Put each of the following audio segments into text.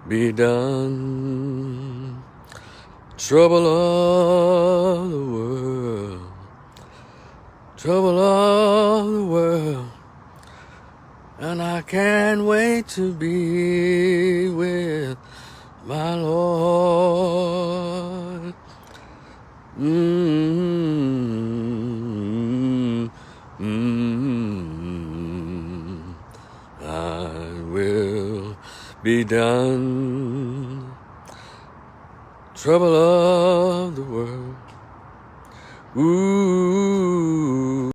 be done. Trouble of the world, trouble of the world, and I can't wait to be with my Lord. I will be done. Trouble of the world. Ooh.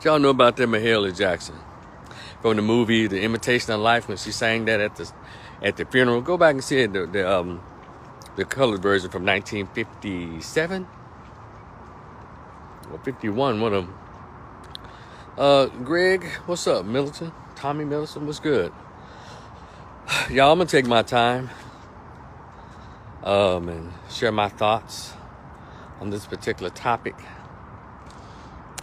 Y'all know about that Mahalia Jackson from the movie The Imitation of Life when she sang that at the funeral. Go back and see it, the colored version from 1957 or 51, one of them. Greg, what's up? Middleton, Tommy Middleton, what's good? Y'all, I'm gonna take my time and share my thoughts on this particular topic.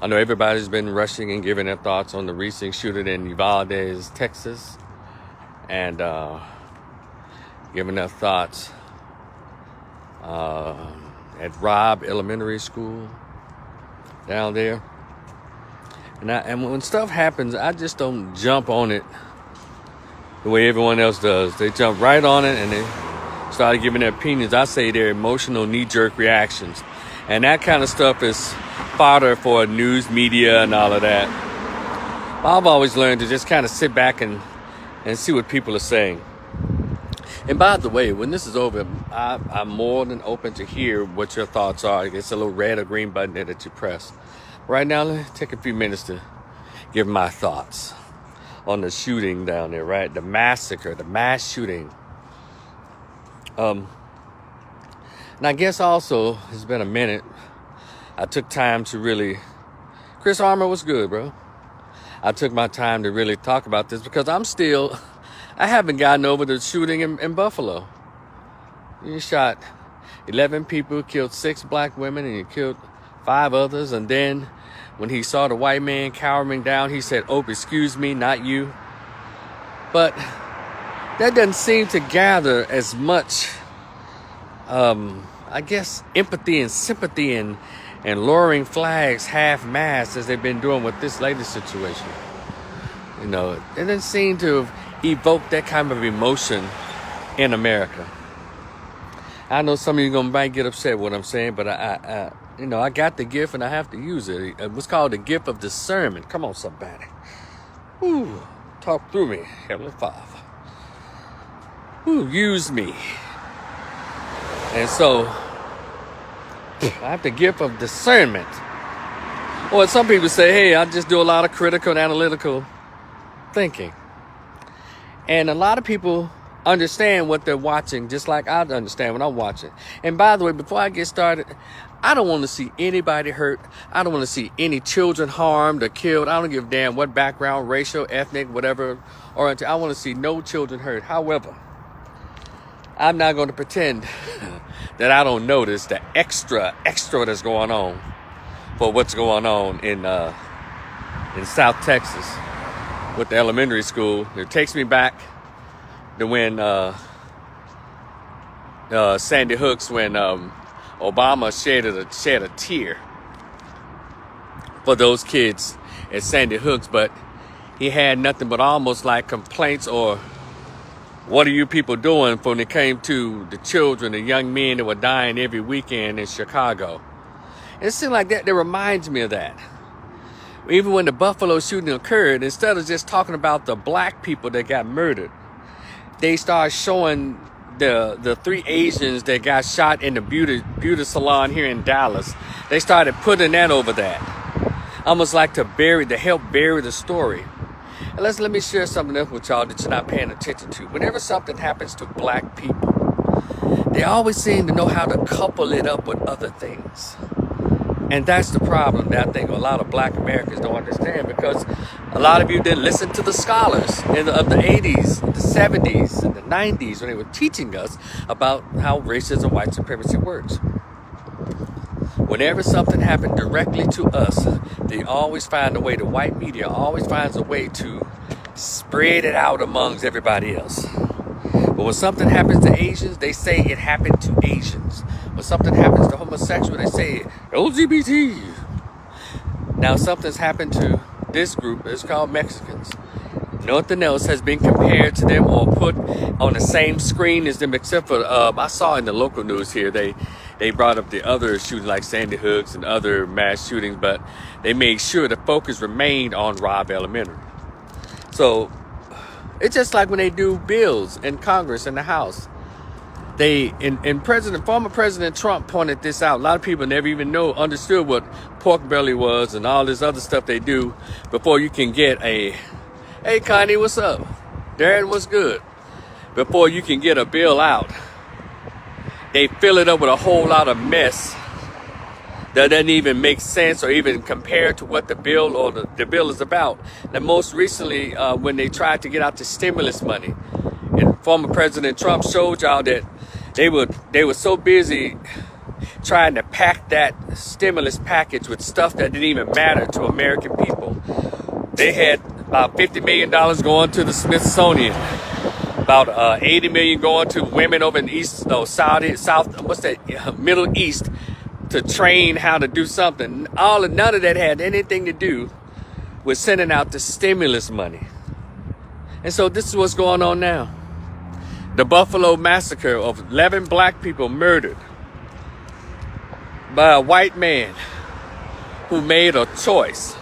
I know everybody's been rushing and giving their thoughts on the recent shooting in Uvalde, Texas, and giving their thoughts at Robb Elementary School down there. And when stuff happens, I just don't jump on it the way everyone else does. They jump right on it and they started giving their opinions. I say they're emotional knee-jerk reactions. And that kind of stuff is fodder for news media and all of that. I've always learned to just kind of sit back and see what people are saying. And by the way, when this is over, I'm more than open to hear what your thoughts are. It's a little red or green button there that you press. Right now, let me take a few minutes to give my thoughts on the shooting down there, right? The massacre, the mass shooting. And I guess also, it's been a minute. I took time to really... Chris Armour was good, bro. I took my time to really talk about this because I haven't gotten over the shooting in Buffalo. You shot 11 people, killed 6 black women, and you killed 5 others. And then when he saw the white man cowering down, he said, "Oh, excuse me, not you." But that doesn't seem to gather as much, I guess, empathy and sympathy and lowering flags half-mast as they've been doing with this latest situation. You know, it doesn't seem to have evoked that kind of emotion in America. I know some of you might get upset with what I'm saying, but I got the gift and I have to use it. It was called the gift of discernment. Come on, somebody. Ooh, talk through me, Heavenly Father. Ooh, use me. And so, I have the gift of discernment. Or some people say, hey, I just do a lot of critical and analytical thinking. And a lot of people understand what they're watching, just like I understand what I'm watching. And by the way, before I get started, I don't want to see anybody hurt. I don't want to see any children harmed or killed. I don't give a damn what background, racial, ethnic, whatever, or I want to see no children hurt. However, I'm not going to pretend that I don't notice the extra that's going on for what's going on in South Texas with the elementary school. It takes me back to when Sandy Hooks, when Obama shed a tear for those kids at Sandy Hooks, but he had nothing but almost like complaints or what are you people doing when it came to the children, the young men that were dying every weekend in Chicago. It seemed like that reminds me of that. Even when the Buffalo shooting occurred, instead of just talking about the black people that got murdered, they started showing the 3 Asians that got shot in the beauty salon here in Dallas. They started putting that over that, almost like to help bury the story. And let me share something else with y'all that you're not paying attention to. Whenever something happens to black people, they always seem to know how to couple it up with other things. And that's the problem that I think a lot of black Americans don't understand, because a lot of you didn't listen to the scholars of the 80s, the 70s, and the 90s when they were teaching us about how racism, white supremacy works. Whenever something happened directly to us, they always find a way, the white media always finds a way to spread it out amongst everybody else. But when something happens to Asians, they say it happened to Asians. When something happens to homosexual, they say LGBT. Now something's happened to this group. It's called Mexicans. Nothing else has been compared to them or put on the same screen as them, except for I saw in the local news here they brought up the other shootings like Sandy Hooks and other mass shootings, but they made sure the focus remained on Robb Elementary. So it's just like when they do bills in Congress and the House. Former President Trump pointed this out. A lot of people never even understood what pork belly was and all this other stuff they do before you can get a, hey Connie, what's up? Darren, what's good? Before you can get a bill out, they fill it up with a whole lot of mess that doesn't even make sense or even compare to what the bill or the bill is about. And most recently, when they tried to get out the stimulus money, and former President Trump showed y'all that they were so busy trying to pack that stimulus package with stuff that didn't even matter to American people. They had about $50 million going to the Smithsonian, about $80 million going to women over in Middle East to train how to do something. None of that had anything to do with sending out the stimulus money. And so this is what's going on now. The Buffalo massacre of 11 black people murdered by a white man who made a choice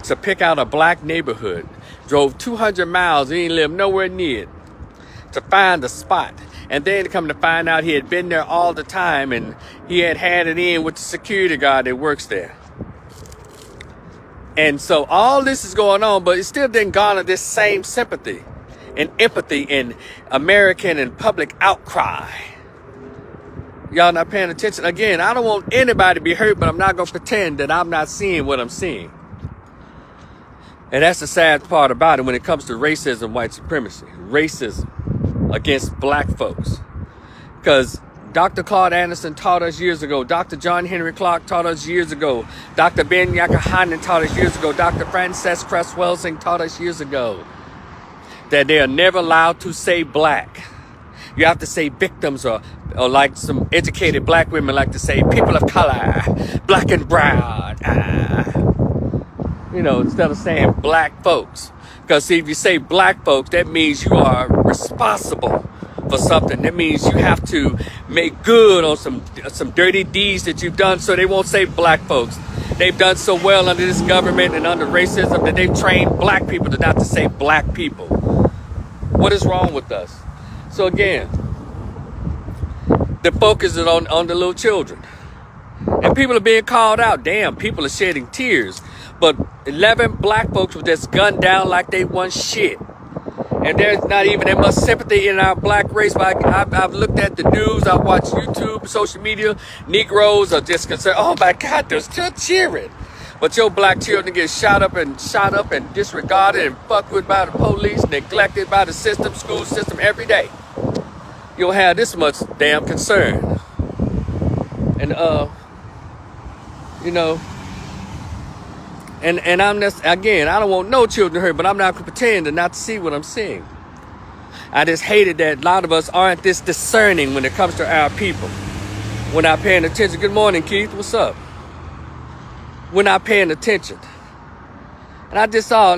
to pick out a black neighborhood, drove 200 miles, he didn't live nowhere near it, to find a spot. And then come to find out he had been there all the time and he had it in with the security guard that works there. And so all this is going on, but it still didn't garner this same sympathy and empathy and American and public outcry. Y'all not paying attention. Again, I don't want anybody to be hurt, but I'm not going to pretend that I'm not seeing what I'm seeing. And that's the sad part about it when it comes to racism, white supremacy, racism against black folks. Because Dr. Claude Anderson taught us years ago. Dr. John Henry Clark taught us years ago. Dr. Ben Yakahanan taught us years ago. Dr. Frances Cress Welsing taught us years ago that they are never allowed to say black. You have to say victims or like some educated black women like to say people of color, black and brown. Instead of saying black folks. Because see, if you say black folks, that means you are responsible for something. That means you have to make good on some dirty deeds that you've done, so they won't say black folks. They've done so well under this government and under racism that they've trained black people to not to say black people. What is wrong with us? So again, the focus is on the little children. And people are being called out. Damn, people are shedding tears. But 11 black folks were just gunned down like they won shit. And there's not even that much sympathy in our black race. But I've looked at the news, I've watched YouTube, social media. Negroes are just concerned. Oh my God, they're still cheering. But your black children get shot up and disregarded and fucked with by the police, neglected by the school system every day. You don't have this much damn concern. And And I'm just, again, I don't want no children hurt, but I'm not going to pretend to not see what I'm seeing. I just hated that a lot of us aren't this discerning when it comes to our people. We're not paying attention. Good morning, Keith. What's up? We're not paying attention. And I just saw,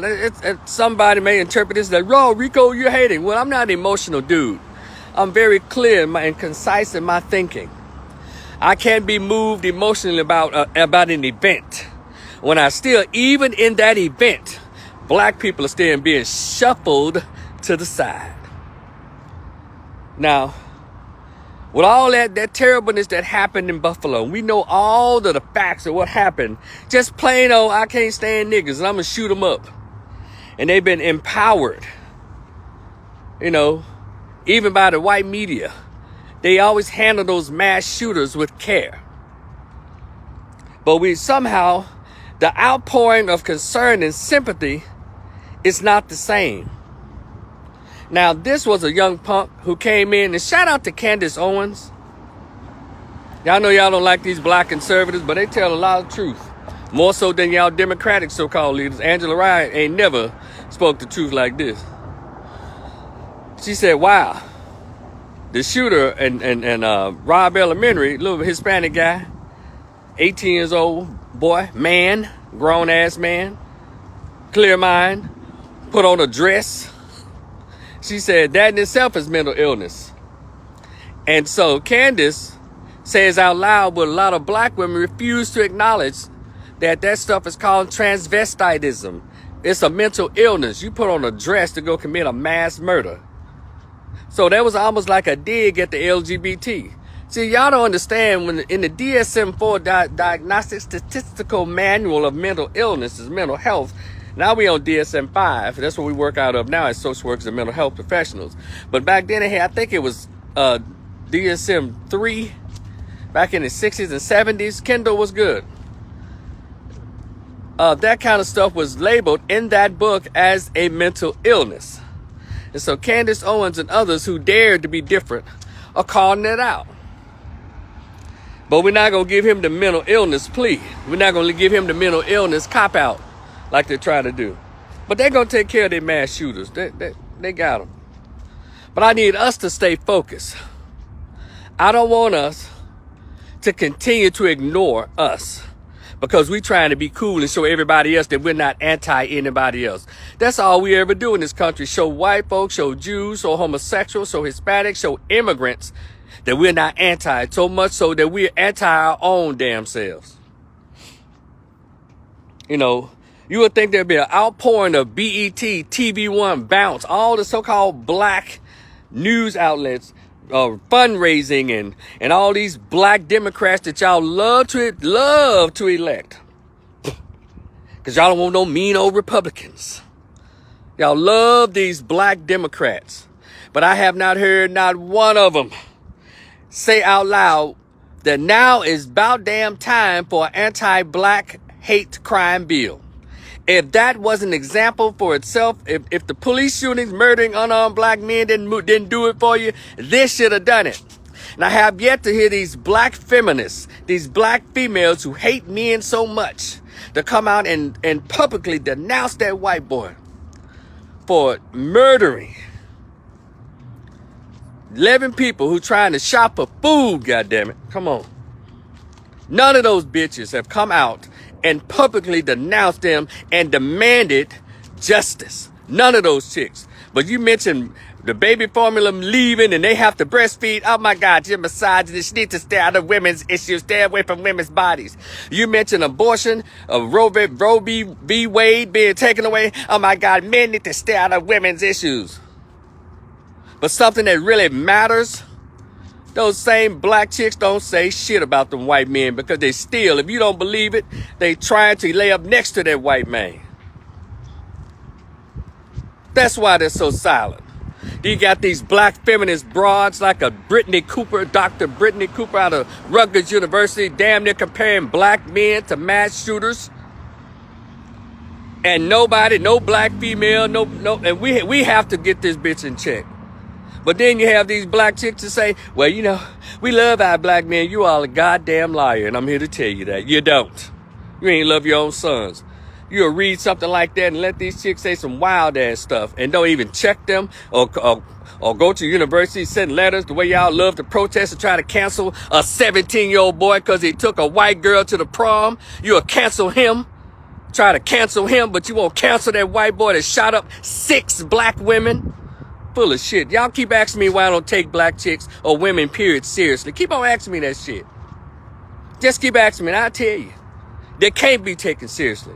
somebody may interpret this as, "Raw, Rico, you're hating." Well, I'm not an emotional dude. I'm very clear and concise in my thinking. I can't be moved emotionally about an event. When I still, even in that event, black people are still being shuffled to the side. Now, with all that terribleness that happened in Buffalo, we know all of the facts of what happened. Just plain old, I can't stand niggas and I'm going to shoot them up. And they've been empowered, even by the white media. They always handle those mass shooters with care. But we somehow, the outpouring of concern and sympathy is not the same. Now, this was a young punk who came in, and shout out to Candace Owens. Y'all know y'all don't like these black conservatives, but they tell a lot of truth. More so than y'all Democratic so-called leaders. Angela Ryan ain't never spoke the truth like this. She said, wow, the shooter and Robb Elementary, little Hispanic guy, 18 years old, boy, man, grown ass man, clear mind, put on a dress. She said that in itself is mental illness. And so Candace says out loud what a lot of black women refuse to acknowledge, that stuff is called transvestitism. It's a mental illness. You put on a dress to go commit a mass murder. So that was almost like a dig at the LGBT. See, y'all don't understand when in the DSM-4 Diagnostic Statistical Manual of Mental Illnesses, mental health, now we on DSM-5. That's what we work out of now as social workers and mental health professionals. But back then they had, I think it was DSM-3, back in the 60s and 70s. Kendall was good. That kind of stuff was labeled in that book as a mental illness. And so Candace Owens and others who dared to be different are calling it out. But we're not going to give him the mental illness plea. We're not going to give him the mental illness cop-out like they're trying to do. But they're going to take care of their mass shooters. They got them. But I need us to stay focused. I don't want us to continue to ignore us because we're trying to be cool and show everybody else that we're not anti-anybody else. That's all we ever do in this country. Show white folks, show Jews, show homosexuals, show Hispanics, show immigrants that we're not anti, so much so that we're anti our own damn selves. You know, you would think there'd be an outpouring of BET, TV One, Bounce, all the so-called black news outlets, fundraising and all these black Democrats that y'all love to elect. Because y'all don't want no mean old Republicans. Y'all love these black Democrats. But I have not heard not one of them say out loud that now is about damn time for an anti-black hate crime bill. If that was an example for itself, if the police shootings, murdering unarmed black men didn't do it for you, this should have done it. And I have yet to hear these black feminists, these black females who hate men so much, to come out and publicly denounce that white boy for murdering 11 people who trying to shop for food, goddammit. Come on. None of those bitches have come out and publicly denounced them and demanded justice. None of those chicks. But you mentioned the baby formula leaving and they have to breastfeed. Oh my God, you're misogynist. You need to stay out of women's issues. Stay away from women's bodies. You mentioned abortion, Roe v. Wade being taken away. Oh my God, men need to stay out of women's issues. But something that really matters, those same black chicks don't say shit about them white men because they still, if you don't believe it, they trying to lay up next to that white man. That's why they're so silent. You got these black feminist broads like a Brittany Cooper, Dr. Brittany Cooper out of Rutgers University, damn near comparing black men to mass shooters. And nobody, no black female, and we have to get this bitch in check. But then you have these black chicks to say, well, you know, we love our black men. You all a goddamn liar. And I'm here to tell you that. You don't. You ain't love your own sons. You'll read something like that and let these chicks say some wild ass stuff and don't even check them or go to university, send letters the way y'all love to protest and try to cancel a 17-year-old boy because he took a white girl to the prom. You'll cancel him. Try to cancel him, but you won't cancel that white boy that shot up 6 black women. Full of shit. Y'all keep asking me why I don't take black chicks or women, period, seriously. Keep on asking me that shit. Just keep asking me and I'll tell you. They can't be taken seriously.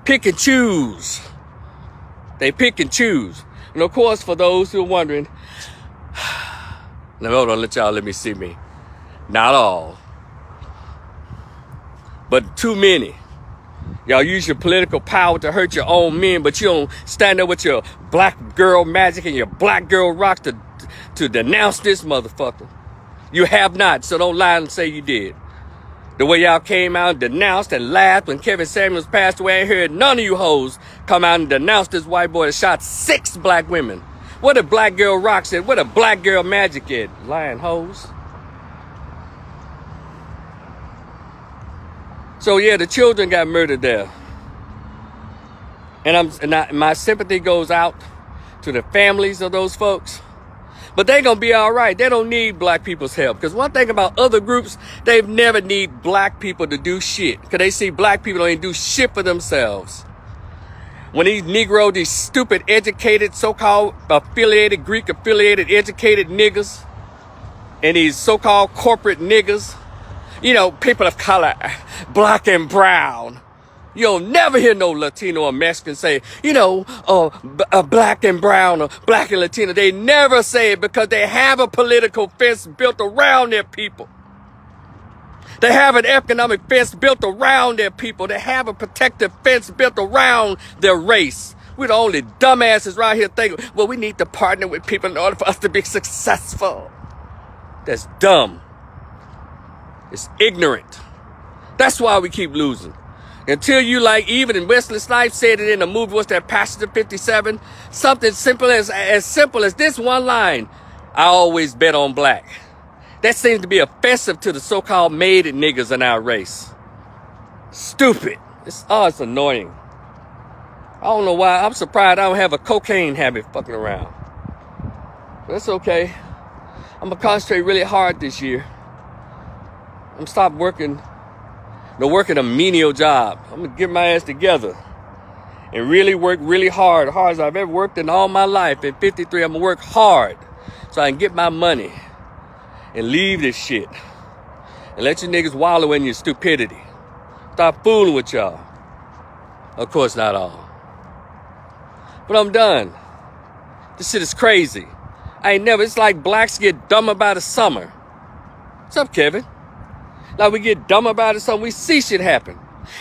Pick and choose. They pick and choose. And of course, for those who are wondering, now hold on, let me see me. Not all. But too many. Y'all use your political power to hurt your own men, but you don't stand up with your black girl magic and your black girl rock to denounce this motherfucker. You have not, so don't lie and say you did. The way y'all came out and denounced and laughed when Kevin Samuels passed away, I heard none of you hoes come out and denounce this white boy that shot 6 black women. What a black girl rock said, what a black girl magic at, lying hoes. So yeah, the children got murdered there. My sympathy goes out to the families of those folks. But they're going to be all right. They don't need black people's help. Because one thing about other groups, they've never need black people to do shit. Because they see black people don't even do shit for themselves. When these Negro, these stupid, educated, so-called affiliated, Greek-affiliated, educated niggas, and these so-called corporate niggas, you know, people of color, black and brown. You'll never hear no Latino or Mexican say, you know, black and brown or black and Latino. They never say it because they have a political fence built around their people. They have an economic fence built around their people. They have a protective fence built around their race. We're the only dumbasses right here thinking, well, we need to partner with people in order for us to be successful. That's dumb. It's ignorant. That's why we keep losing. Until you, like, even Wesley Snipes said it in the movie, what's that, Passenger 57? Something simple as this one line. I always bet on black. That seems to be offensive to the so-called made niggas in our race. Stupid. It's annoying. I don't know why. I'm surprised I don't have a cocaine habit fucking around. But that's okay. I'm going to concentrate really hard this year. I'm going to stop working a menial job. I'm going to get my ass together and really work really hard as I've ever worked in all my life. At 53, I'm going to work hard so I can get my money and leave this shit and let you niggas wallow in your stupidity. Stop fooling with y'all. Of course, not all. But I'm done. This shit is crazy. It's like blacks get dumber by the summer. What's up, Kevin? Like we get dumb about it, so we see shit happen.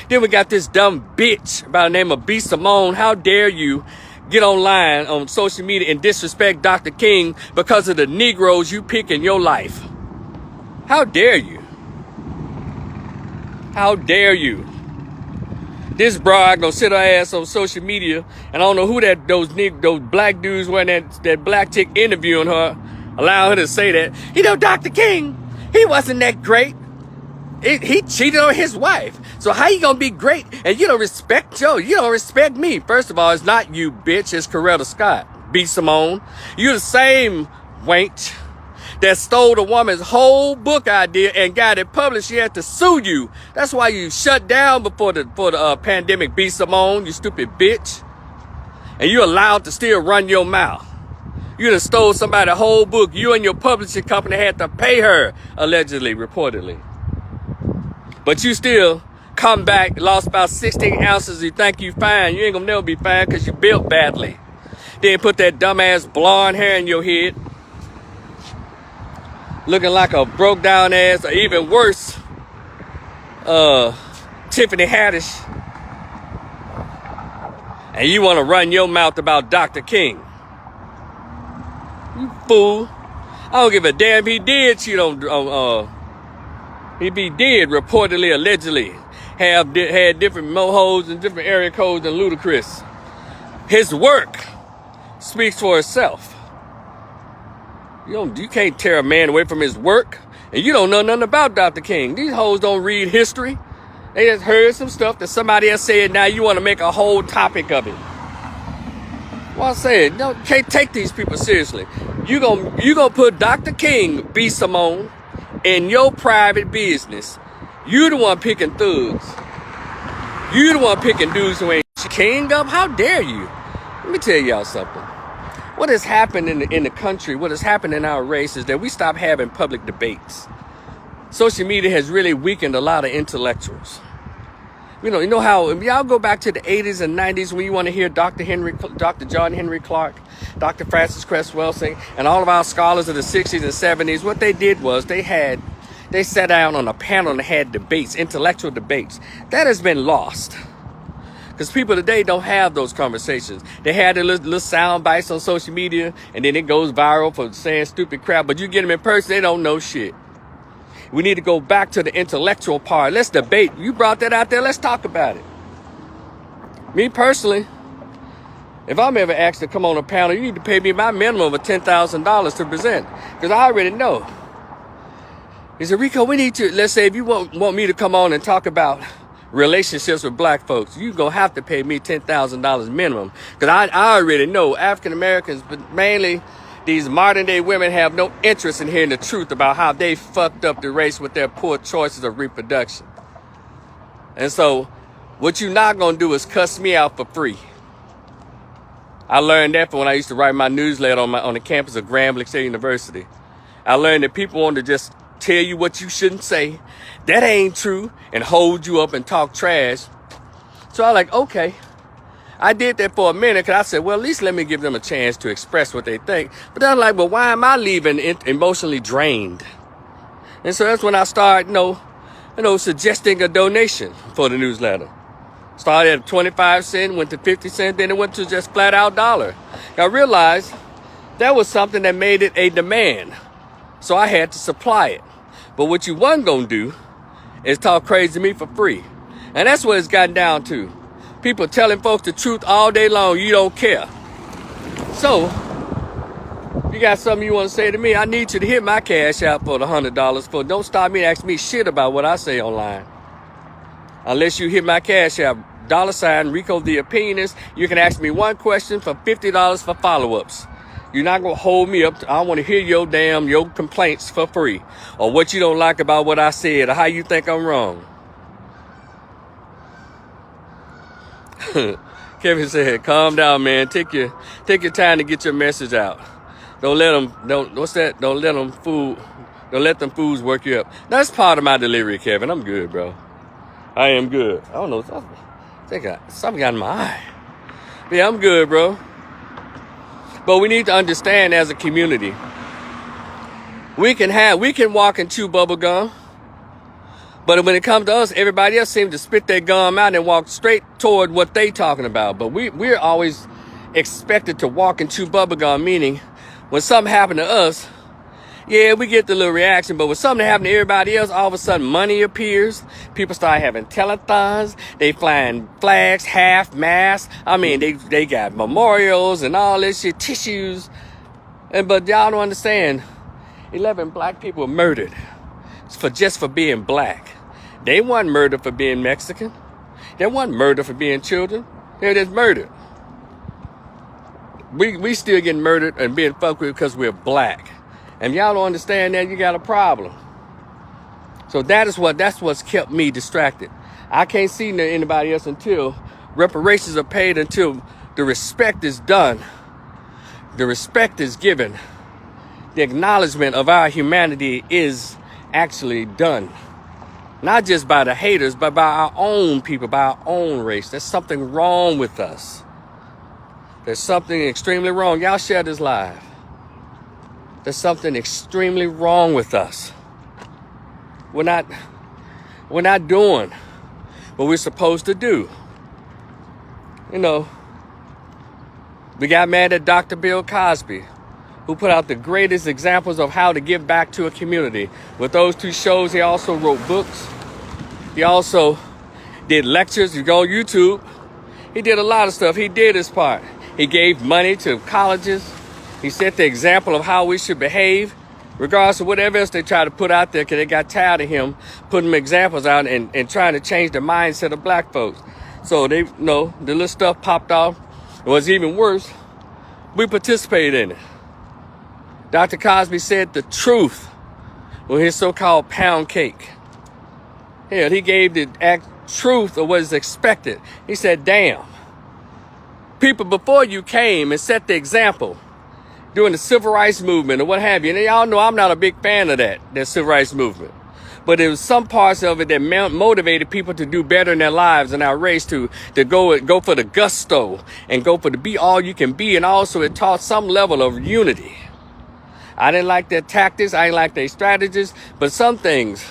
Then we got this dumb bitch by the name of B. Simone. How dare you get online on social media and disrespect Dr. King because of the Negroes you pick in your life? How dare you? How dare you? This broad gonna sit her ass on social media, and I don't know who those black dudes wearing that black chick interviewing her, allowing her to say that. You know, Dr. King, he wasn't that great. He cheated on his wife. So how you gonna be great and you don't respect Joe? You don't respect me. First of all, it's not you, bitch. It's Coretta Scott. B. Simone. You're the same wench that stole the woman's whole book idea and got it published. She had to sue you. That's why you shut down before the pandemic, B. Simone, you stupid bitch. And you're allowed to still run your mouth. You done stole somebody's whole book. You and your publishing company had to pay her, allegedly, reportedly. But you still come back, lost about 16 ounces. You think you fine. You ain't gonna never be fine because you built badly. Then put that dumbass blonde hair in your head. Looking like a broke down ass, or even worse, Tiffany Haddish. And you want to run your mouth about Dr. King. You fool. I don't give a damn if he did cheat on, he be dead, reportedly, allegedly. Had different mohos and different area codes than Ludacris. His work speaks for itself. You can't tear a man away from his work. And you don't know nothing about Dr. King. These hoes don't read history. They just heard some stuff that somebody else said. Now you want to make a whole topic of it. Well, I said, no, can't take these people seriously. You gonna put Dr. King, B. Simone, in your private business. You the one picking thugs. You the one picking dudes who ain't king up. How dare you? Let me tell y'all something. What has happened in the country, what has happened in our race is that we stopped having public debates. Social media has really weakened a lot of intellectuals. You know how, y'all go back to the 80s and 90s when you want to hear Dr. John Henry Clark, Dr. Francis Cress Welsing, and all of our scholars of the 60s and 70s, what they did was they sat down on a panel and had debates, intellectual debates. That has been lost. Because people today don't have those conversations. They had their little sound bites on social media, and then it goes viral for saying stupid crap. But you get them in person, they don't know shit. We need to go back to the intellectual part. Let's debate. You brought that out there. Let's talk about it. Me personally, if I'm ever asked to come on a panel, you need to pay me my minimum of $10,000 to present. Because I already know. He said, Rico, we need to, let's say if you want me to come on and talk about relationships with black folks, you're going to have to pay me $10,000 minimum. Because I already know African Americans, but mainly these modern day women, have no interest in hearing the truth about how they fucked up the race with their poor choices of reproduction. And so what you're not going to do is cuss me out for free. I learned that from when I used to write my newsletter on the campus of Grambling State University. I learned that people want to just tell you what you shouldn't say. That ain't true, and hold you up and talk trash. So I like, okay. I did that for a minute because I said, well, at least let me give them a chance to express what they think. But then I'm like, well, why am I leaving emotionally drained? And so that's when I started, suggesting a donation for the newsletter. Started at 25 cents, went to 50 cents, then it went to just flat out $1. I realized that was something that made it a demand. So I had to supply it. But what you wasn't going to do is talk crazy to me for free. And that's what it's gotten down to. People telling folks the truth all day long, you don't care. So, if you got something you want to say to me, I need you to hit my cash out for the $100. Don't stop me and ask me shit about what I say online. Unless you hit my cash out, $ Rico the Opinionist, you can ask me one question for $50 for follow-ups. You're not going to hold me up. I want to hear your complaints for free. Or what you don't like about what I said, or how you think I'm wrong. Kevin said, calm down, man. Take your time to get your message out. Don't let them fools work you up. That's part of my delivery, Kevin. I'm good, bro. I am good. I don't know. I think something got in my eye. But yeah, I'm good, bro. But we need to understand as a community, we can walk and chew bubble gum. But when it comes to us, everybody else seems to spit their gum out and walk straight toward what they talking about. But we're always expected to walk and chew bubble gum, meaning when something happened to us, yeah, we get the little reaction, but when something happened to everybody else, all of a sudden money appears. People start having telethons. They flying flags, half-mast. I mean, they got memorials and all this shit, tissues. But y'all don't understand. 11 black people were murdered just for being black. They weren't murdered for being Mexican. They weren't murdered for being children. They're just murdered. We still getting murdered and being fucked with because we're black. And y'all don't understand that, you got a problem. So that's what's kept me distracted. I can't see anybody else until reparations are paid, until the respect is done. The respect is given. The acknowledgement of our humanity is actually done. Not just by the haters, but by our own people, by our own race. There's something wrong with us. There's something extremely wrong. Y'all share this live. There's something extremely wrong with us. We're not doing what we're supposed to do. We got mad at Dr. Bill Cosby, who put out the greatest examples of how to give back to a community. With those 2 shows, he also wrote books. He also did lectures. You go on YouTube. He did a lot of stuff. He did his part. He gave money to colleges. He set the example of how we should behave, regardless of whatever else they try to put out there, because they got tired of him putting examples out and trying to change the mindset of black folks. So the little stuff popped off. It was even worse. We participated in it. Dr. Cosby said the truth with his so-called pound cake. Hell, he gave the truth of what is expected. He said, damn, people before you came and set the example during the civil rights movement or what have you. And y'all know I'm not a big fan of that civil rights movement. But there was some parts of it that motivated people to do better in their lives and our race to go for the gusto and go for the be all you can be. And also it taught some level of unity. I didn't like their tactics. I didn't like their strategies. But some things,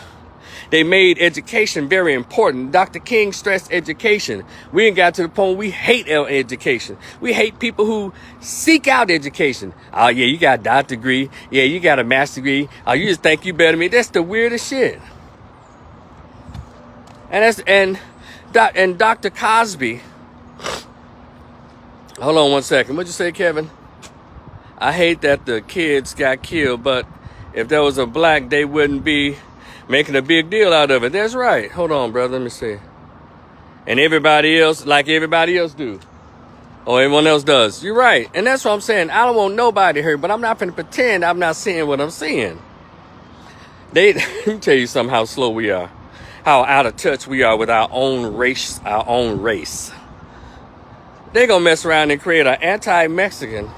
they made education very important. Dr. King stressed education. We ain't got to the point we hate our education. We hate people who seek out education. Oh, yeah, you got a doctorate degree. Yeah, you got a master's degree. Oh, you just think you better than me. That's the weirdest shit. And Dr. Cosby. Hold on one second. What'd you say, Kevin? I hate that the kids got killed, but if there was a black, they wouldn't be making a big deal out of it. That's right. Hold on, brother. Let me see. And everybody else, like everybody else do. Or everyone else does. You're right. And that's what I'm saying. I don't want nobody hurt, but I'm not going to pretend I'm not seeing what I'm seeing. Let me tell you something, how slow we are. How out of touch we are with our own race, our own race. They're going to mess around and create an anti-Mexican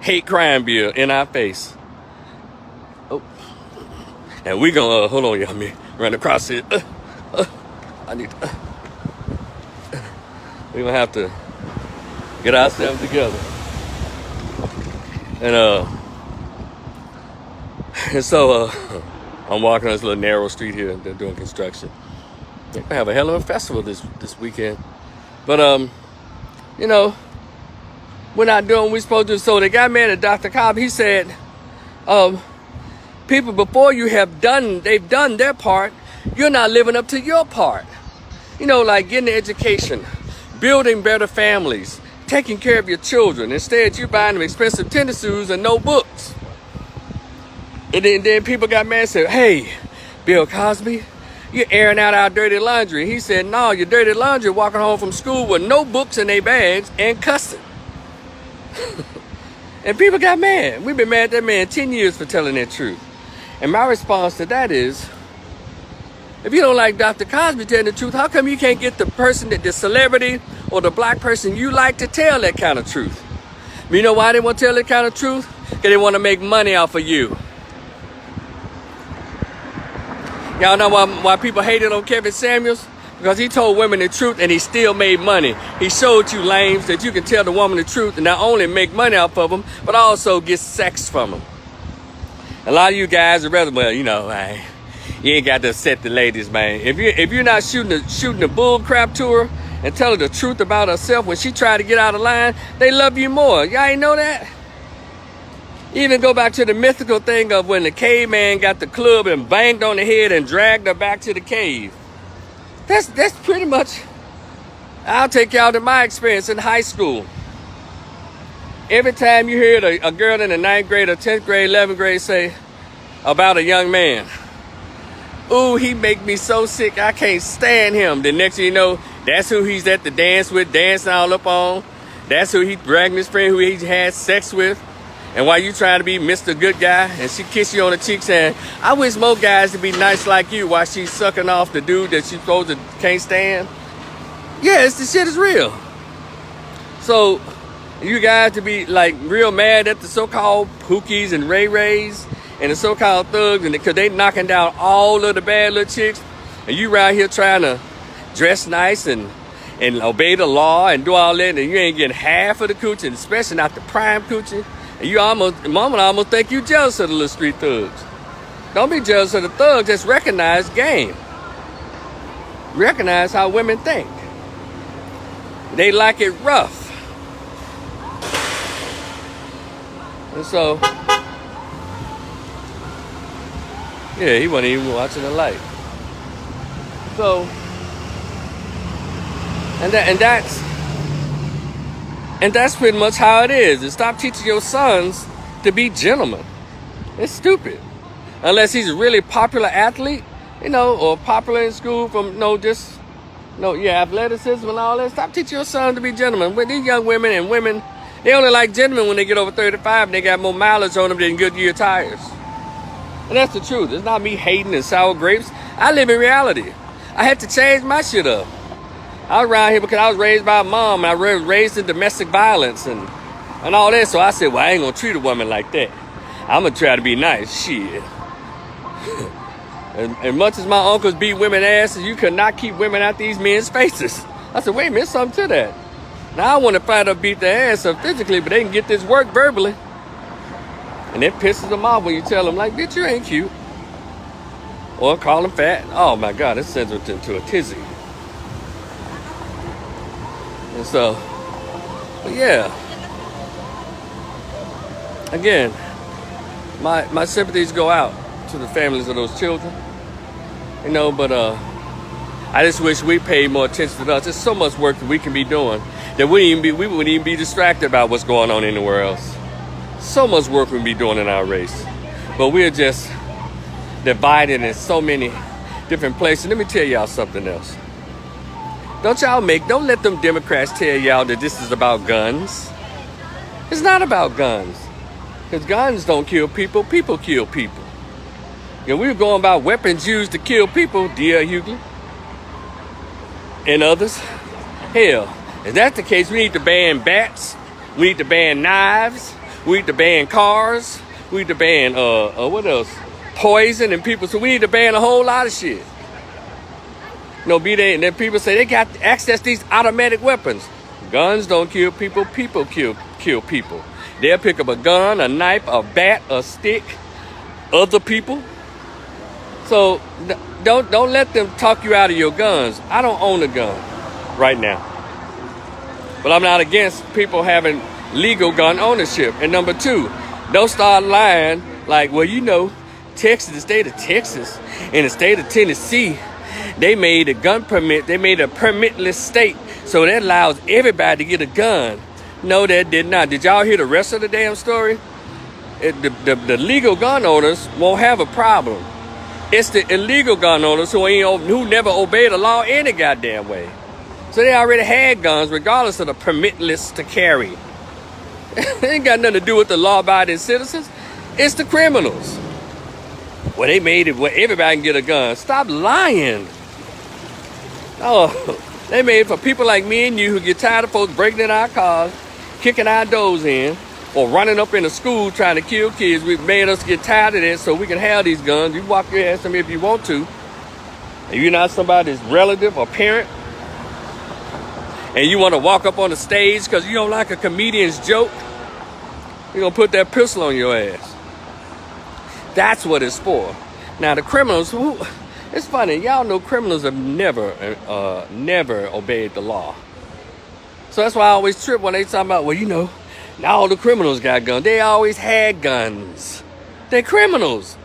hate crime bill in our face. Oh. And we're going to, hold on, y'all, me run across it. I need to, we're going to have to get ourselves together. And so I'm walking on this little narrow street here. They're doing construction. They're gonna have a hell of a festival this weekend. But you know, we're not doing what we're supposed to do. So the guy mad at Dr. Cobb. He said, people before you they've done their part. You're not living up to your part. You know, like getting an education, building better families, taking care of your children. Instead, you're buying them expensive tennis shoes and no books. And then people got mad and said, hey, Bill Cosby, you're airing out our dirty laundry. He said, no, your dirty laundry walking home from school with no books in their bags and cussing. And people got mad. We've been mad at that man 10 years for telling that truth. And my response to that is, if you don't like Dr. Cosby telling the truth, how come you can't get the celebrity or the black person you like to tell that kind of truth? You know why they want to tell that kind of truth? Because they want to make money off of you. Y'all know why people hated on Kevin Samuels? Because he told women the truth and he still made money. He showed you lames that you can tell the woman the truth and not only make money off of them, but also get sex from them. A lot of you guys are rather, well, you know, man, you ain't got to upset the ladies, man. If you're not shooting the bull crap to her and tell her the truth about herself when she tried to get out of line, they love you more. Y'all ain't know that? Even go back to the mythical thing of when the caveman got the club and banged on the head and dragged her back to the cave. That's pretty much, I'll take y'all to my experience in high school. Every time you hear a girl in the 9th grade or 10th grade, 11th grade say about a young man, ooh, he make me so sick, I can't stand him. The next thing you know, that's who he's at the dance with, dancing all up on. That's who he dragging his friend who he had sex with. And while you trying to be Mr. Good Guy, and she kiss you on the cheek saying, I wish more guys to be nice like you, while she's sucking off the dude that she supposed to can't stand. Yes, the shit is real. So, you guys to be like real mad at the so-called Pookies and Ray Rays and the so-called thugs, and because they knocking down all of the bad little chicks, and you right here trying to dress nice and obey the law and do all that, and you ain't getting half of the coochie, especially not the prime coochie. Mama almost think you jealous of the little street thugs. Don't be jealous of the thugs. Just recognize game. Recognize how women think. They like it rough. And so, yeah, he wasn't even watching the light. So, and that's pretty much how it is. And stop teaching your sons to be gentlemen. It's stupid. Unless he's a really popular athlete, you know, or popular in school from, athleticism and all that. Stop teaching your sons to be gentlemen. With these young women and women, they only like gentlemen when they get over 35 and they got more mileage on them than Goodyear tires. And that's the truth. It's not me hating and sour grapes. I live in reality. I had to change my shit up. I was around here because I was raised by a mom. And I was raised in domestic violence and all that. So I said, well, I ain't going to treat a woman like that. I'm going to try to be nice. Shit. As much as my uncles beat women asses, you could not keep women out these men's faces. I said, wait a minute, there's something to that. Now I want to find out beat their ass up physically, but they can get this work verbally. And it pisses them off when you tell them, like, bitch, you ain't cute. Or call them fat. Oh, my God, it sends them to a tizzy. And so, but yeah, again, my sympathies go out to the families of those children, you know, but I just wish we paid more attention to us. There's so much work that we can be doing that we wouldn't even be distracted about what's going on anywhere else. So much work we can be doing in our race, but we're just divided in so many different places. Let me tell y'all something else. Don't let them Democrats tell y'all that this is about guns. It's not about guns. Because guns don't kill people, people kill people. And we were going about weapons used to kill people, D.L. Hughley and others. Hell, if that's the case, we need to ban bats. We need to ban knives. We need to ban cars. We need to ban, what else? Poison and people. So we need to ban a whole lot of shit. And then people say they got access to these automatic weapons. Guns don't kill people, people kill people. They'll pick up a gun, a knife, a bat, a stick, other people. So don't let them talk you out of your guns. I don't own a gun right now. But I'm not against people having legal gun ownership. And number two, don't start lying like, well, Texas, the state of Texas and the state of Tennessee, they made a gun permit. They made a permitless state. So that allows everybody to get a gun. No, that did not. Did y'all hear the rest of the damn story? The legal gun owners won't have a problem. It's the illegal gun owners who never obey the law any goddamn way. So they already had guns regardless of the permitless to carry. It ain't got nothing to do with the law-abiding citizens. It's the criminals. Well, they made it where everybody can get a gun. Stop lying. Oh, they made it for people like me and you who get tired of folks breaking in our cars, kicking our doors in, or running up in the school trying to kill kids. We've made us get tired of that so we can have these guns. You walk your ass to me if you want to. If you're not somebody's relative or parent, and you want to walk up on the stage because you don't like a comedian's joke, you're going to put that pistol on your ass. That's what it's for. Now, the criminals, it's funny, y'all know criminals have never obeyed the law. So that's why I always trip when they talk about, well, now all the criminals got guns. They always had guns. They're criminals.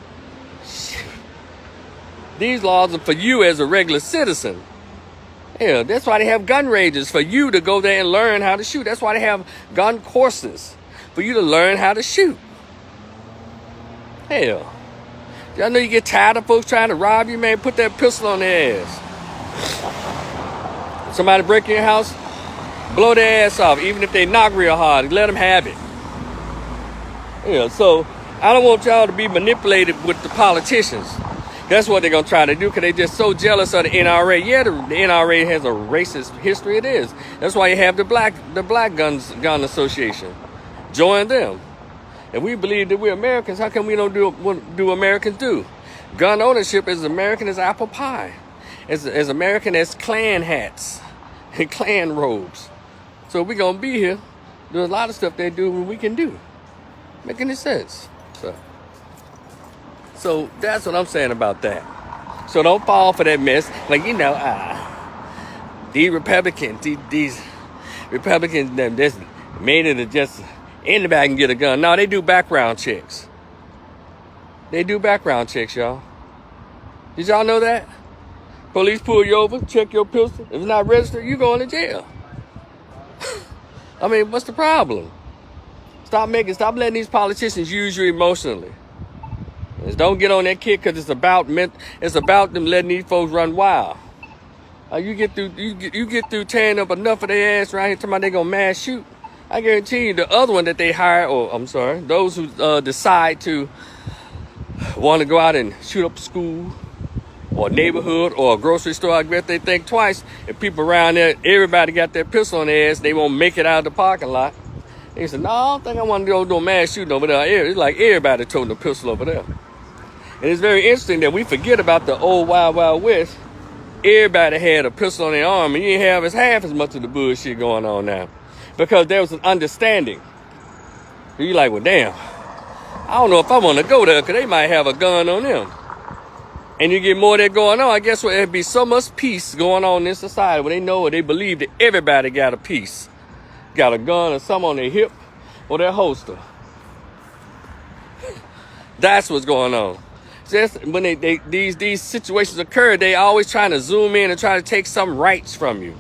These laws are for you as a regular citizen. Yeah, that's why they have gun ranges, for you to go there and learn how to shoot. That's why they have gun courses, for you to learn how to shoot. Hell, y'all know you get tired of folks trying to rob you, man. Put that pistol on their ass. Somebody break in your house, blow their ass off, even if they knock real hard. Let them have it. Yeah, so I don't want y'all to be manipulated with the politicians. That's what they're going to try to do because they're just so jealous of the NRA. Yeah, the NRA has a racist history. It is. That's why you have the Black Gun Association. Join them. If we believe that we're Americans, how come we don't do what do Americans do? Gun ownership is as American as apple pie. As American as Klan hats and Klan robes. So we're going to be here. There's a lot of stuff they do what we can do. Make any sense? So that's what I'm saying about that. So don't fall for that mess. Like, these Republicans, these Republicans, them just made it to just anybody can get a gun. No, they do background checks. They do background checks, y'all. Did y'all know that? Police pull you over, check your pistol. If it's not registered, you going to jail. I mean, what's the problem? Stop letting these politicians use you emotionally. Just don't get on that kick because it's about them letting these folks run wild. You get through tearing up enough of their ass right here talking about they gonna mass shoot. I guarantee you the other one that they hire, those who decide to want to go out and shoot up a school or a neighborhood or a grocery store, I bet they think twice. If people around there, everybody got their pistol on their ass, they won't make it out of the parking lot. They say, no, I don't think I want to go do a mass shooting over there. It's like everybody toting the pistol over there. And it's very interesting that we forget about the old Wild Wild West. Everybody had a pistol on their arm, and you didn't have half as much of the bullshit going on now. Because there was an understanding. You're like, well, damn, I don't know if I want to go there because they might have a gun on them. And you get more of that going on. I guess there'd be so much peace going on in society when they know or they believe that everybody got a piece. Got a gun or something on their hip or their holster. That's what's going on. Just when these situations occur, they always trying to zoom in and try to take some rights from you.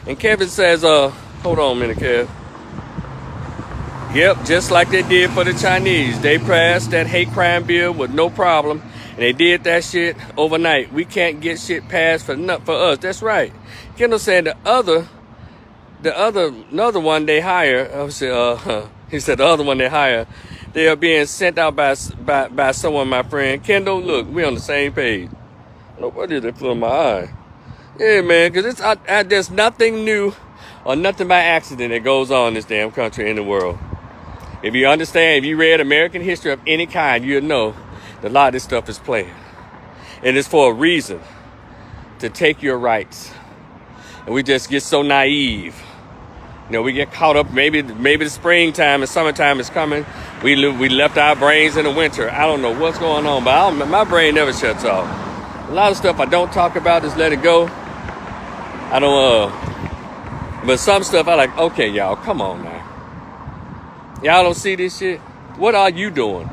And Kevin says, hold on a minute, Kev. Yep, just like they did for the Chinese. They passed that hate crime bill with no problem. And they did that shit overnight. We can't get shit passed for us. That's right. Kendall said another one they hire, he said the other one they hire, they are being sent out by someone, my friend. Kendall, look, we on the same page. What did they put in my eye? Yeah, man, because there's nothing new or nothing by accident that goes on in this damn country in the world. If you understand, if you read American history of any kind, you'll know that a lot of this stuff is planned. And it's for a reason, to take your rights. And we just get so naive. You know, we get caught up, maybe the springtime and summertime is coming. We left our brains in the winter. I don't know what's going on, but my brain never shuts off. A lot of stuff I don't talk about, just let it go. I don't, but some stuff I like, okay, y'all, come on now. Y'all don't see this shit? What are you doing?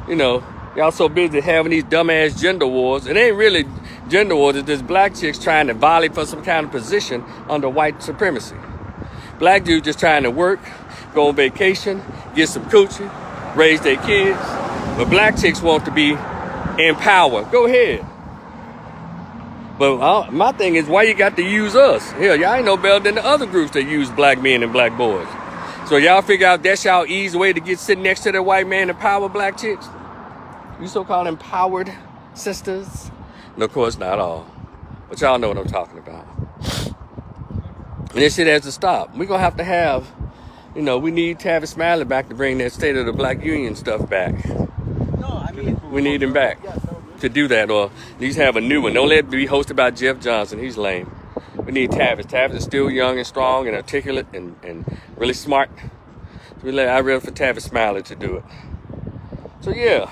You know, y'all so busy having these dumbass gender wars. It ain't really gender wars. It's just black chicks trying to volley for some kind of position under white supremacy. Black dudes just trying to work, go on vacation, get some coochie, raise their kids. But black chicks want to be in power. Go ahead. But my thing is, why you got to use us? Hell, y'all ain't no better than the other groups that use black men and black boys. So y'all figure out that's y'all easy way to get sitting next to the white man and power black chicks? You so-called empowered sisters? No, of course not all. But y'all know what I'm talking about. And this shit has to stop. We're going to have, you know, we need Tavis Smiley back to bring that State of the Black Union stuff back. No, I mean... We need him back to do that, or at least have a new one. Don't let it be hosted by Jeff Johnson. He's lame. We need Tavis. Tavis is still young and strong and articulate and really smart. So I read for Tavis Smiley to do it. So yeah,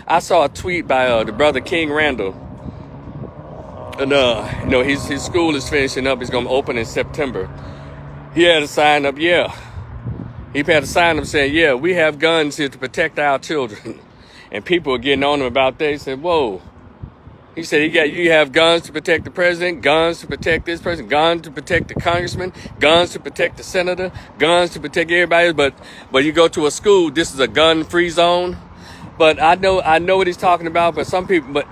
I saw a tweet by the brother King Randall, and you know his school is finishing up. He's gonna open in September. He had a sign up. Yeah, he had a sign up saying, "Yeah, we have guns here to protect our children." And people are getting on him about that. He said, "Whoa." He said, you have guns to protect the president, guns to protect this person, guns to protect the congressman, guns to protect the senator, guns to protect everybody else. But you go to a school, this is a gun-free zone. But I know what he's talking about. But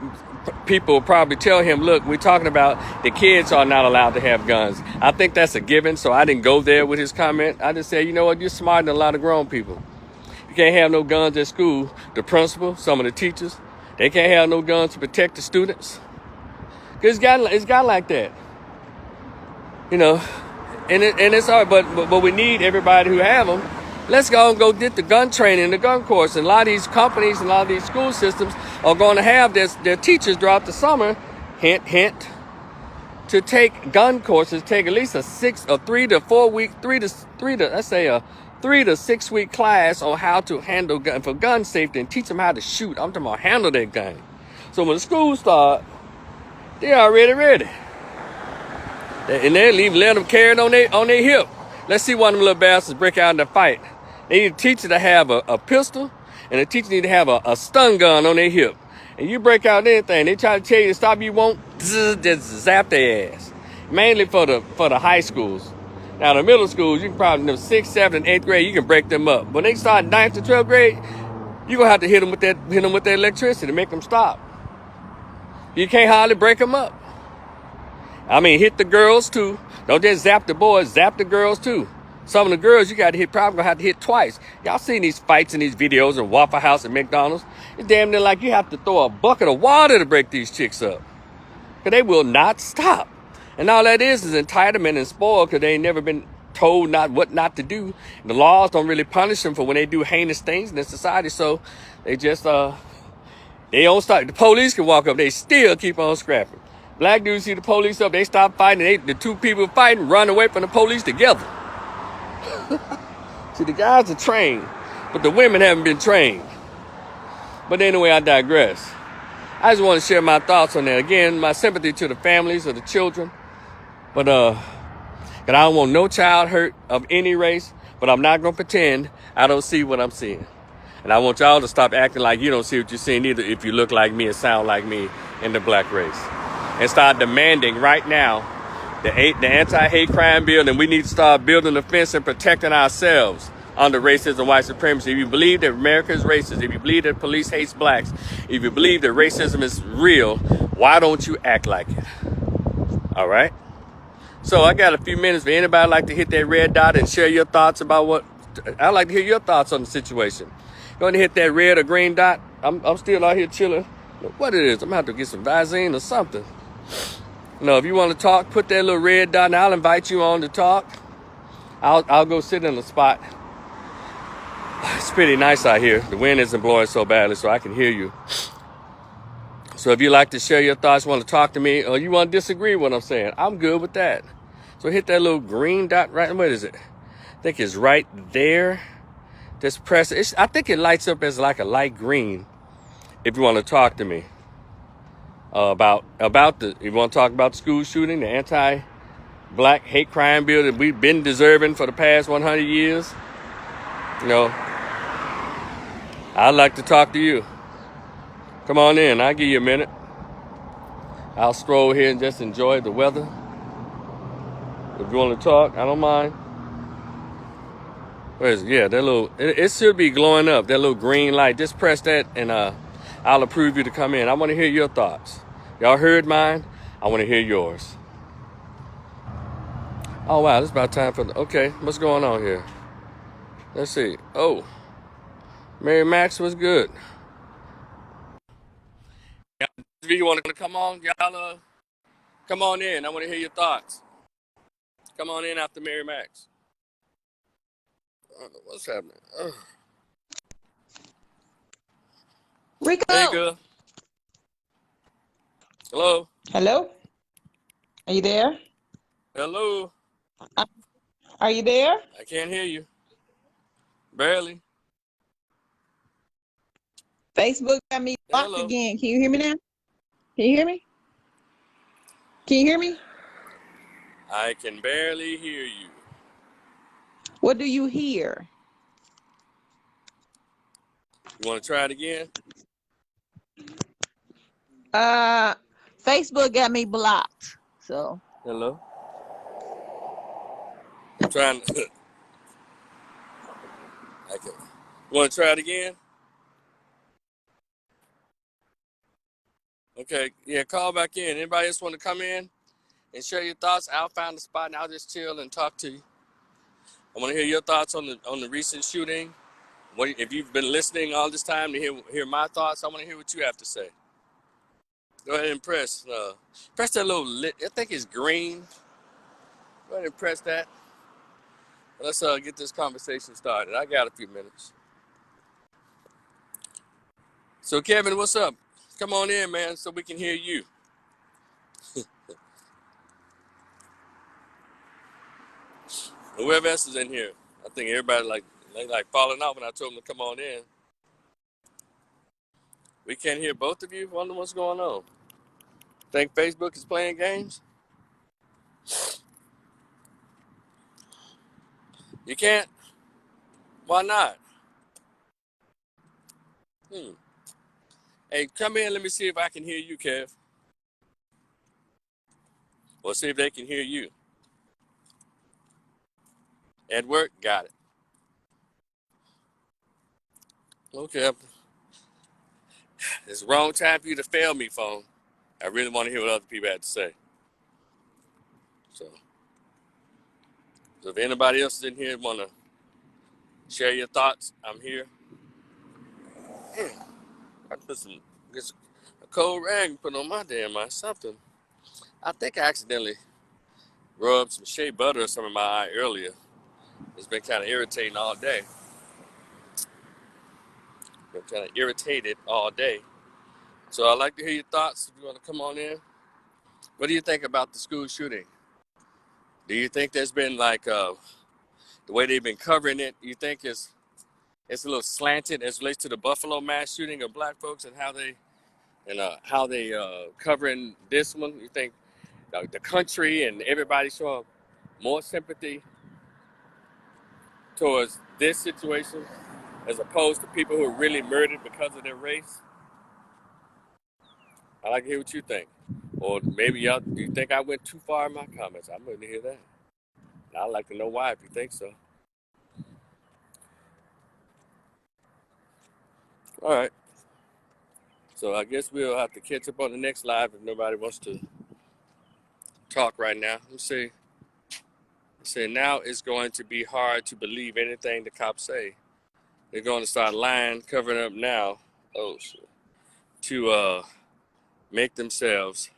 people will probably tell him, look, we're talking about the kids are not allowed to have guns. I think that's a given. So I didn't go there with his comment. I just said, you know what, you're smarter than a lot of grown people. You can't have no guns at school. The principal, some of the teachers, they can't have no guns to protect the students. Cause it's got like that, you know, and it's hard. But we need everybody who have them. Let's go and go get the gun training, the gun course. And a lot of these companies and a lot of these school systems are going to have their teachers throughout the summer, hint, to take gun courses. Take at least a 3 to 6 week class on how to handle gun safety and teach them how to shoot. I'm talking about handle that gun. So when the school start, they already ready. And they let them carry it on their hip. Let's see one of them little bastards break out in a fight. They need a teacher to have a pistol, and a teacher need to have a stun gun on their hip. And you break out anything, they try to tell you to stop, you won't, just zap their ass. Mainly for the high schools. Now, the middle schools, you can probably, 6th, 7th, and 8th grade, you can break them up. When they start 9th to 12th grade, you're going to have to hit them with that electricity to make them stop. You can't hardly break them up. I mean, hit the girls, too. Don't just zap the boys, zap the girls, too. Some of the girls, you got to hit, probably going to have to hit twice. Y'all seen these fights in these videos in Waffle House and McDonald's? It's damn near like you have to throw a bucket of water to break these chicks up. Because they will not stop. And all that is entitlement and spoil because they ain't never been told what not to do. The laws don't really punish them for when they do heinous things in the society. So they just, they don't stop. The police can walk up. They still keep on scrapping. Black dudes see the police up. They stop fighting. The two people fighting run away from the police together. See, the guys are trained, but the women haven't been trained. But anyway, I digress. I just want to share my thoughts on that. Again, my sympathy to the families of the children. But I don't want no child hurt of any race, but I'm not going to pretend I don't see what I'm seeing. And I want y'all to stop acting like you don't see what you're seeing either if you look like me and sound like me in the black race. And start demanding right now the anti-hate crime bill, and we need to start building a fence and protecting ourselves. under racism, white supremacy, if you believe that America is racist, if you believe that police hates blacks, if you believe that racism is real, why don't you act like it? All right? So I got a few minutes for anybody like to hit that red dot and share your thoughts about what, I'd like to hear your thoughts on the situation. You want to hit that red or green dot? I'm still out here chilling. What it is, I'm going to have to get some Visine or something. If you want to talk, put that little red dot and I'll invite you on to talk. I'll go sit in a spot. It's pretty nice out here. The wind isn't blowing so badly, so I can hear you. So if you like to share your thoughts, want to talk to me, or you want to disagree with what I'm saying, I'm good with that. So hit that little green dot right, what is it? I think it's right there. Just press it. I think it lights up as like a light green if you want to talk to me about you want to talk about the school shooting, the anti-black hate crime bill that we've been deserving for the past 100 years. I'd like to talk to you. Come on in. I'll give you a minute. I'll stroll here and just enjoy the weather. If you want to talk, I don't mind. Where is it? Yeah, that little, it should be glowing up, that little green light. Just press that and I'll approve you to come in. I want to hear your thoughts. Y'all heard mine? I want to hear yours. Oh, wow, it's about time for okay, what's going on here? Let's see. Oh, Mary Max was good. If you want to come on, y'all come on in. I want to hear your thoughts. Come on in after Mary Max. What's happening? Rico. Hey, girl. Hello. Hello. Are you there? Hello. Are you there? I can't hear you. Barely. Facebook got me blocked Hello. again. Can you hear me now? Can you hear me? Can you hear me? I can barely hear you. What do you hear? You want to try it again? Facebook got me blocked. So. Hello. I'm trying to. Okay. You want to try it again? Okay. Yeah, call back in. Anybody else want to come in and share your thoughts? I'll find a spot and I'll just chill and talk to you. I want to hear your thoughts on the recent shooting. If you've been listening all this time to hear my thoughts, I want to hear what you have to say. Go ahead and press that little lit. I think it's green. Go ahead and press that. Let's get this conversation started. I got a few minutes. So Kevin, what's up? Come on in, man, so we can hear you. Whoever else is in here, I think everybody like falling out when I told them to come on in. We can't hear both of you. Wonder what's going on. Think Facebook is playing games? You can't? Why not? Hey, come in. Let me see if I can hear you, Kev. Or see if they can hear you. At work? Got it. Okay. It's the wrong time for you to fail me, phone. I really want to hear what other people have to say. So if anybody else is in here want to share your thoughts, I'm here. I get a cold rag and put on my damn eye, something. I think I accidentally rubbed some shea butter or something in my eye earlier. It's been kind of irritating all day. Been kind of irritated all day. So I'd like to hear your thoughts if you want to come on in. What do you think about the school shooting? Do you think there's been the way they've been covering it, you think it's a little slanted as relates to the Buffalo mass shooting of black folks and how they covering this one? You think the country and everybody showing more sympathy towards this situation as opposed to people who are really murdered because of their race? I'd like to hear what you think. Or maybe y'all, do you think I went too far in my comments? I'm going to hear that. I'd like to know why if you think so. All right. So I guess we'll have to catch up on the next live if nobody wants to talk right now. Let's see. Say now it's going to be hard to believe anything the cops say. They're going to start lying, covering up now. Oh shit. To make themselves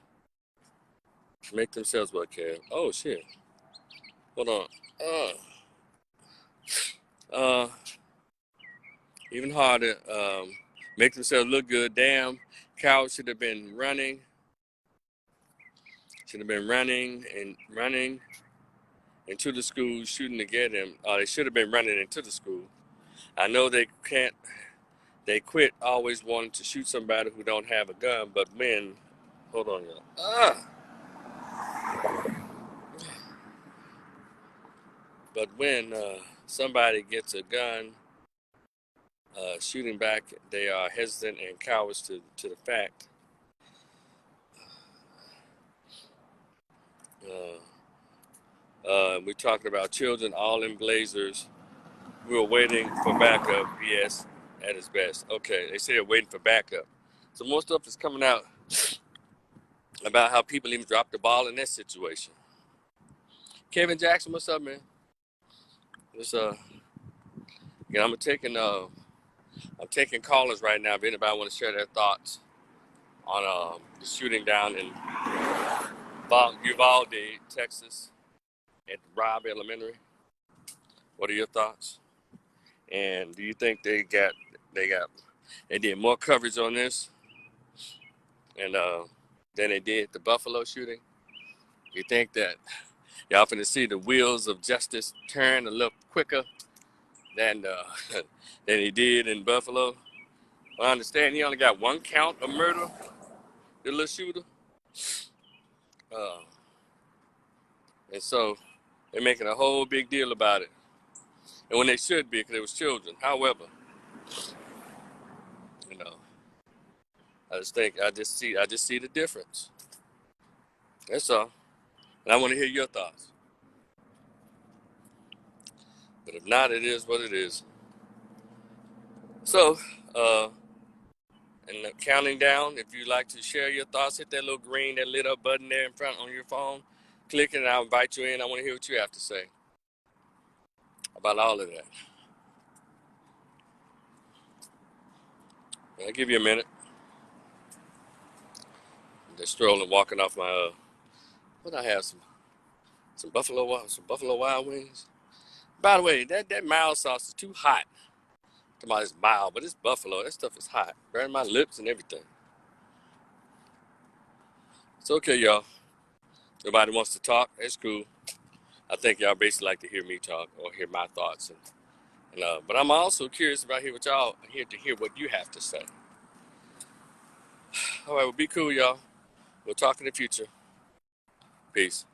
what, Kev? Oh shit. Hold on. Uh even harder. Make themselves look good. Damn, cows should have been running. Should have been running and running into the school, shooting to get him. They should have been running into the school. I know they can't. They quit always wanting to shoot somebody who don't have a gun, but when, hold on, y'all. But when somebody gets a gun, shooting back, they are hesitant and cowards to the fact. We're talking about children all in blazers. We were waiting for backup. Yes, at its best. Okay, they say they're waiting for backup. So more stuff is coming out about how people even dropped the ball in that situation. Kevin Jackson, what's up, man? What's yeah, I'm taking callers right now. If anybody want to share their thoughts on the shooting down in Uvalde, Texas, at Robb Elementary. What are your thoughts? And do you think they did more coverage on this and than they did the Buffalo shooting? You think that y'all finna see the wheels of justice turn a little quicker than than he did in Buffalo? Well, I understand he only got one count of murder, the little shooter. Uh, and so they're making a whole big deal about it. And when they should be, because it was children. However, you know, I just see the difference. That's all. And I want to hear your thoughts. But if not, it is what it is. So, and counting down, if you'd like to share your thoughts, hit that little green, that lit up button there in front on your phone. Click it and I'll invite you in. I want to hear what you have to say about all of that. I'll give you a minute. I'm just strolling, walking off my, what I have, some Buffalo Wild Wings. By the way, that mild sauce is too hot. Come on, it's mild, but it's Buffalo. That stuff is hot. Burn my lips and everything. It's okay, y'all. Nobody wants to talk. It's cool. I think y'all basically like to hear me talk or hear my thoughts. But I'm also curious about what y'all here to hear what you have to say. All right, well, be cool, y'all. We'll talk in the future. Peace.